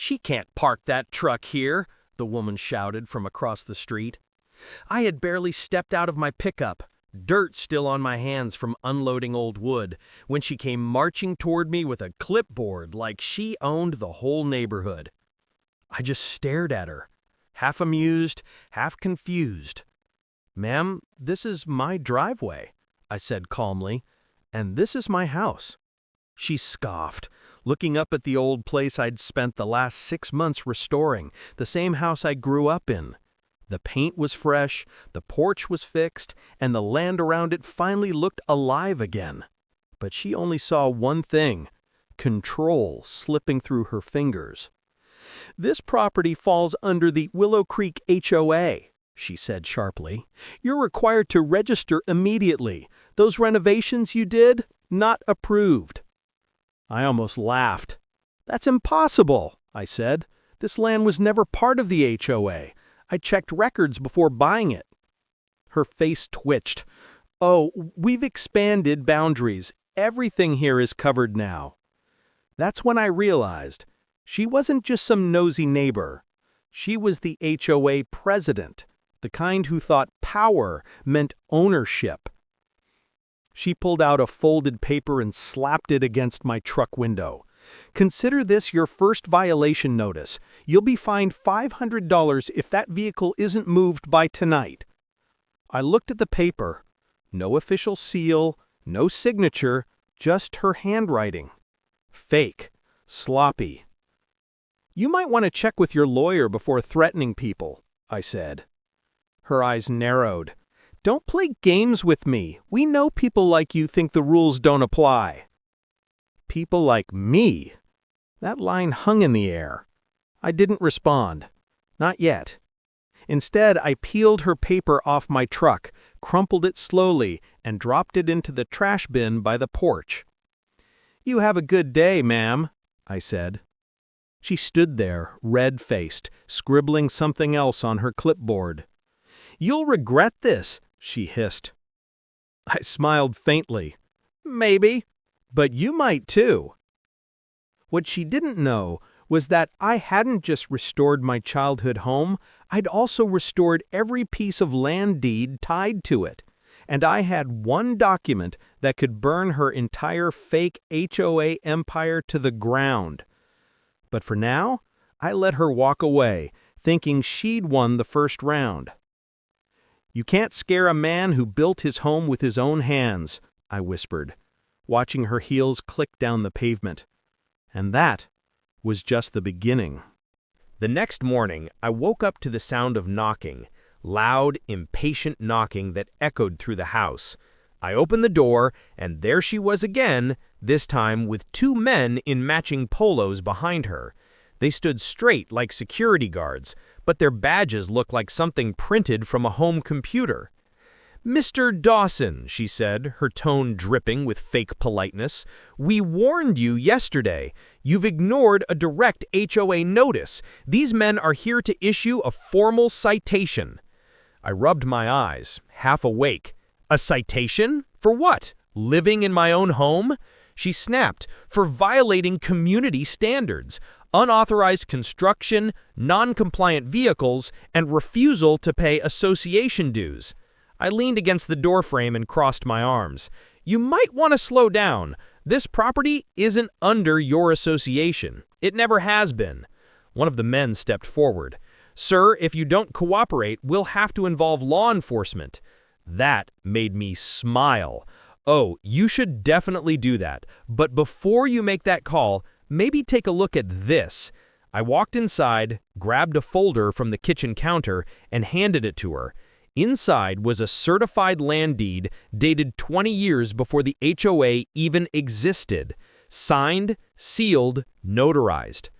"She can't park that truck here," the woman shouted from across the street. I had barely stepped out of my pickup, dirt still on my hands from unloading old wood, when she came marching toward me with a clipboard like she owned the whole neighborhood. I just stared at her, half amused, half confused. "Ma'am, this is my driveway," I said calmly, "and this is my house." She scoffed, looking up at the old place I'd spent the last 6 months restoring, the same house I grew up in. The paint was fresh, the porch was fixed, and the land around it finally looked alive again. But she only saw one thing: control slipping through her fingers. "This property falls under the Willow Creek HOA," she said sharply. "You're required to register immediately. Those renovations you did, not approved." I almost laughed. "That's impossible," I said. "This land was never part of the HOA. I checked records before buying it." Her face twitched. "Oh, we've expanded boundaries. Everything here is covered now." That's when I realized she wasn't just some nosy neighbor. She was the HOA president, the kind who thought power meant ownership. She pulled out a folded paper and slapped it against my truck window. "Consider this your first violation notice. You'll be fined $500 if that vehicle isn't moved by tonight." I looked at the paper. No official seal, no signature, just her handwriting. Fake, sloppy. "You might want to check with your lawyer before threatening people," I said. Her eyes narrowed. "Don't play games with me. We know people like you think the rules don't apply." People like me? That line hung in the air. I didn't respond. Not yet. Instead, I peeled her paper off my truck, crumpled it slowly, and dropped it into the trash bin by the porch. "You have a good day, ma'am," I said. She stood there, red-faced, scribbling something else on her clipboard. "You'll regret this," she hissed. I smiled faintly. "Maybe. But you might too." What she didn't know was that I hadn't just restored my childhood home, I'd also restored every piece of land deed tied to it. And I had one document that could burn her entire fake HOA empire to the ground. But for now, I let her walk away, thinking she'd won the first round. "You can't scare a man who built his home with his own hands," I whispered, watching her heels click down the pavement. And that was just the beginning. The next morning, I woke up to the sound of knocking, loud, impatient knocking that echoed through the house. I opened the door, and there she was again, this time with 2 men in matching polos behind her. They stood straight like security guards, but their badges looked like something printed from a home computer. "Mr. Dawson," she said, her tone dripping with fake politeness, "we warned you yesterday. You've ignored a direct HOA notice. These men are here to issue a formal citation." I rubbed my eyes, half awake. "A citation? For what? Living in my own home?" She snapped, "For violating community standards, unauthorized construction, non-compliant vehicles, and refusal to pay association dues." I leaned against the doorframe and crossed my arms. "You might want to slow down. This property isn't under your association. It never has been." One of the men stepped forward. "Sir, if you don't cooperate, we'll have to involve law enforcement." That made me smile. "Oh, you should definitely do that. But before you make that call, maybe take a look at this." I walked inside, grabbed a folder from the kitchen counter, and handed it to her. Inside was a certified land deed dated 20 years before the HOA even existed. Signed, sealed, notarized.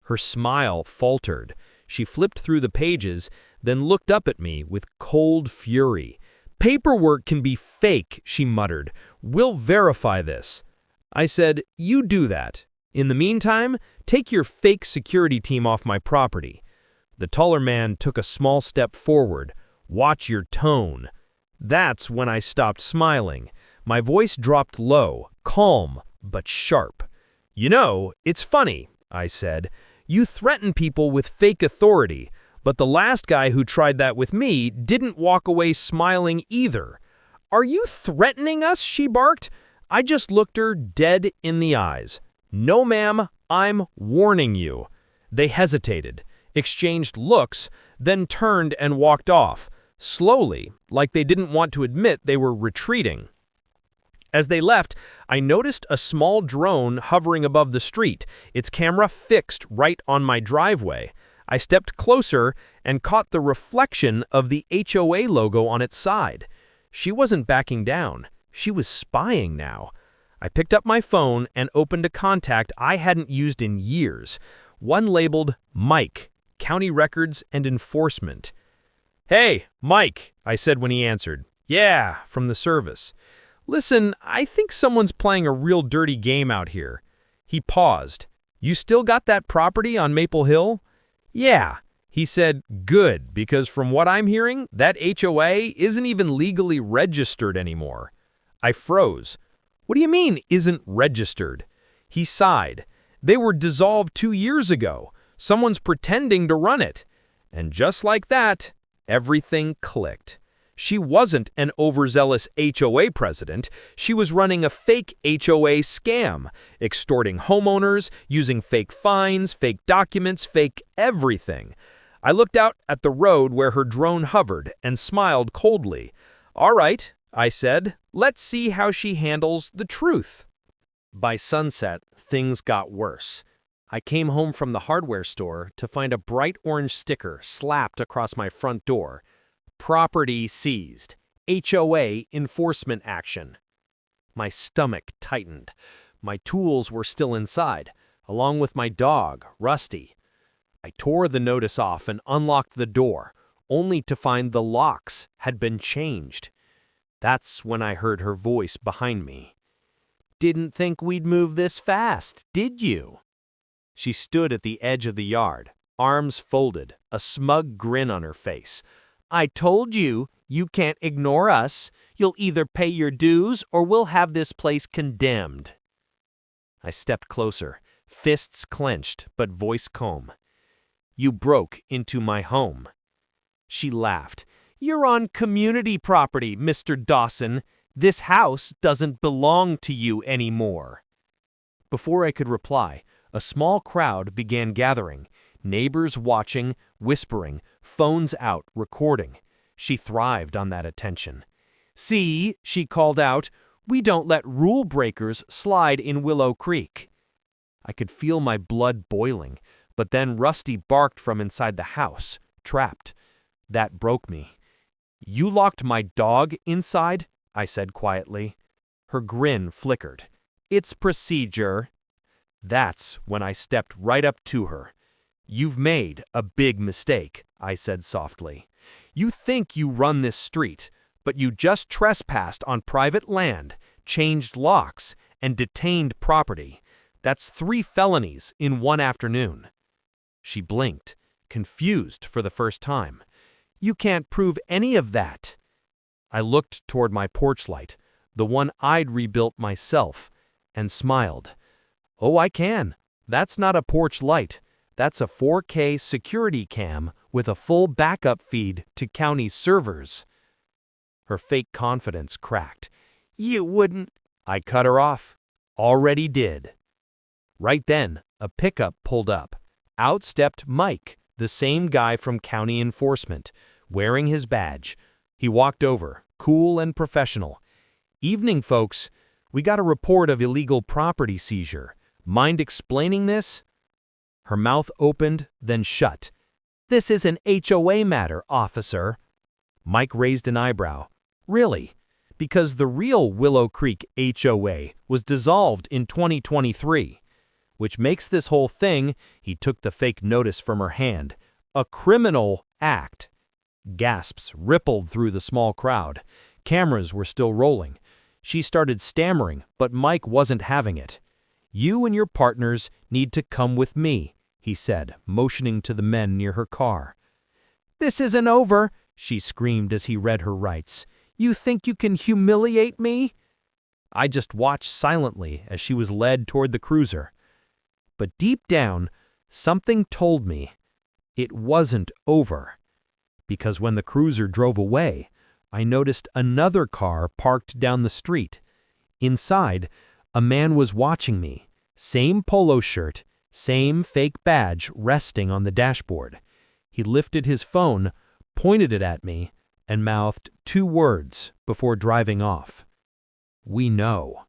Her smile faltered. She flipped through the pages, then looked up at me with cold fury. "Paperwork can be fake," she muttered. "We'll verify this." I said, "You do that. In the meantime, take your fake security team off my property." The taller man took a small step forward. "Watch your tone." That's when I stopped smiling. My voice dropped low, calm, but sharp. "You know, it's funny," I said. You threaten people with fake authority, but the last guy who tried that with me didn't walk away smiling either. Are you threatening us? She barked. I just looked her dead in the eyes. No, ma'am, I'm warning you. They hesitated, exchanged looks, then turned and walked off, slowly, like they didn't want to admit they were retreating. As they left, I noticed a small drone hovering above the street, its camera fixed right on my driveway. I stepped closer and caught the reflection of the HOA logo on its side. She wasn't backing down. She was spying now. I picked up my phone and opened a contact I hadn't used in years, one labeled Mike, County Records and Enforcement. "Hey, Mike," I said when he answered. "Yeah, from the service. Listen, I think someone's playing a real dirty game out here." He paused. "You still got that property on Maple Hill?" "Yeah." He said, "Good, because from what I'm hearing, that HOA isn't even legally registered anymore." I froze. "What do you mean, isn't registered?" He sighed. "They were dissolved 2 years ago. Someone's pretending to run it." And just like that, everything clicked. She wasn't an overzealous HOA president. She was running a fake HOA scam, extorting homeowners, using fake fines, fake documents, fake everything. I looked out at the road where her drone hovered and smiled coldly. "All right," I said, "let's see how she handles the truth." By sunset, things got worse. I came home from the hardware store to find a bright orange sticker slapped across my front door. "Property seized. HOA enforcement action." My stomach tightened. My tools were still inside, along with my dog, Rusty. I tore the notice off and unlocked the door, only to find the locks had been changed. That's when I heard her voice behind me. "Didn't think we'd move this fast, did you?" She stood at the edge of the yard, arms folded, a smug grin on her face. "I told you, you can't ignore us. You'll either pay your dues or we'll have this place condemned." I stepped closer, fists clenched but voice calm. "You broke into my home." She laughed. "You're on community property, Mr. Dawson. This house doesn't belong to you anymore." Before I could reply, a small crowd began gathering, neighbors watching, whispering, phones out, recording. She thrived on that attention. "See," she called out, "we don't let rule breakers slide in Willow Creek." I could feel my blood boiling, but then Rusty barked from inside the house, trapped. That broke me. "You locked my dog inside?" I said quietly. Her grin flickered. "It's procedure." That's when I stepped right up to her. "You've made a big mistake," I said softly. "You think you run this street, but you just trespassed on private land, changed locks, and detained property. That's 3 felonies in one afternoon." She blinked, confused for the first time. "You can't prove any of that." I looked toward my porch light, the one I'd rebuilt myself, and smiled. "Oh, I can. That's not a porch light. That's a 4K security cam with a full backup feed to county servers." Her fake confidence cracked. "You wouldn't—" I cut her off. Already did. Right then, a pickup pulled up. Out stepped Mike, the same guy from county enforcement, wearing his badge. He walked over, cool and professional. "Evening, folks. We got a report of illegal property seizure. Mind explaining this?" Her mouth opened, then shut. "This is an HOA matter, officer." Mike raised an eyebrow. "Really? Because the real Willow Creek HOA was dissolved in 2023. Which makes this whole thing," he took the fake notice from her hand, "a criminal act." Gasps rippled through the small crowd. Cameras were still rolling. She started stammering, but Mike wasn't having it. "You and your partners need to come with me," he said, motioning to the men near her car. "This isn't over," she screamed as he read her rights. "You think you can humiliate me?" I just watched silently as she was led toward the cruiser. But deep down, something told me it wasn't over. Because when the cruiser drove away, I noticed another car parked down the street. Inside, a man was watching me, same polo shirt, same fake badge resting on the dashboard. He lifted his phone, pointed it at me, and mouthed 2 words before driving off. "We know."